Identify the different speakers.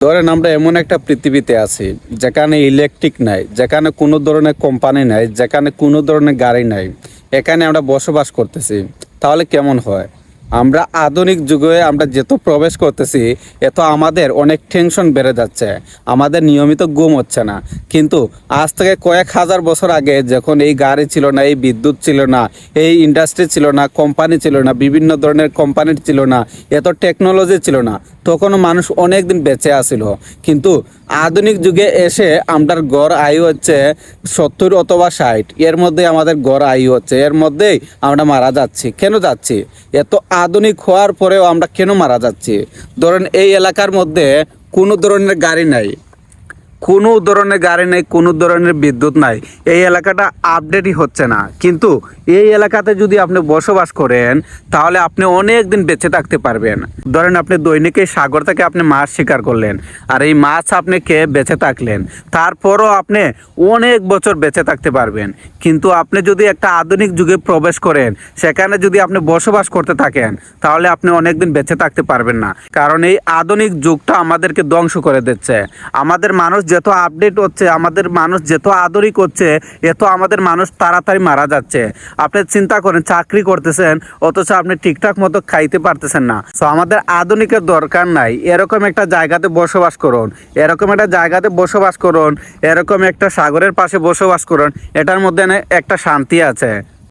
Speaker 1: ধরেন আমরা এমন একটা পৃথিবীতে আছি যেখানে ইলেকট্রিক নাই, যেখানে কোনো ধরনের কোম্পানি নাই, যেখানে কোনো ধরনের গাড়ি নাই, এখানে আমরা বসবাস করতেছি। তাহলে কেমন হয়? আমরা আধুনিক যুগে আমরা যেত প্রবেশ করতেছি, এত আমাদের অনেক টেনশন বেড়ে যাচ্ছে, আমাদের নিয়মিত ঘুম হচ্ছে না। কিন্তু আজ থেকে কয়েক হাজার বছর আগে যখন এই গাড়ি ছিল না, এই বিদ্যুৎ ছিল না, এই ইন্ডাস্ট্রি ছিল না, কোম্পানি ছিল না, বিভিন্ন ধরনের কোম্পানি ছিল না, এত টেকনোলজি ছিল না, তখনও মানুষ অনেক দিন বেঁচে আছিল। কিন্তু আধুনিক যুগে এসে আমাদের গড় আয়ু হচ্ছে 70 অথবা 60, এর মধ্যে আমাদের গড় আয়ু হচ্ছে, এর মধ্যেই আমরা মারা যাচ্ছি। কেন যাচ্ছি? এত আধুনিক হওয়ার পরেও আমরা কেন মারা যাচ্ছি? ধরেন এই এলাকার মধ্যে কোনো ধরনের গাড়ি নাই, কোনো ধরনের গাড়ি নেই, কোনো ধরনের বিদ্যুৎ নাই, এই এলাকাটা আপডেটই হচ্ছে না। কিন্তু এই এলাকাতে যদি আপনি বসবাস করেন তাহলে আপনি অনেক দিন বেঁচে থাকতে পারবেন। ধরেন আপনি দৈনিক এই সাগর থেকে আপনি মাছ শিকার করলেন, আর এই মাছ আপনি খেয়ে বেঁচে থাকলেন, তারপরও আপনি অনেক বছর বেঁচে থাকতে পারবেন। কিন্তু আপনি যদি একটা আধুনিক যুগে প্রবেশ করেন, সেখানে যদি আপনি বসবাস করতে থাকেন, তাহলে আপনি অনেক দিন বেঁচে থাকতে পারবেন না। কারণ এই আধুনিক যুগটা আমাদেরকে ধ্বংস করে দিচ্ছে। আমাদের মানুষ যত আপডেট হচ্ছে, আমাদের মানুষ যত আধুনিক হচ্ছে, এত আমাদের মানুষ তাড়াতাড়ি মারা যাচ্ছে। আপনি চিন্তা করেন, চাকরি করতেছেন অথচ আপনি ঠিকঠাক মতো খাইতে পারতেছেন না। তো আমাদের আধুনিকের দরকার নাই। এরকম একটা জায়গাতে বসবাস করুন, এরকম একটা জায়গাতে বসবাস করুন, এরকম একটা সাগরের পাশে বসবাস করুন, এটার মধ্যে একটা শান্তি আছে।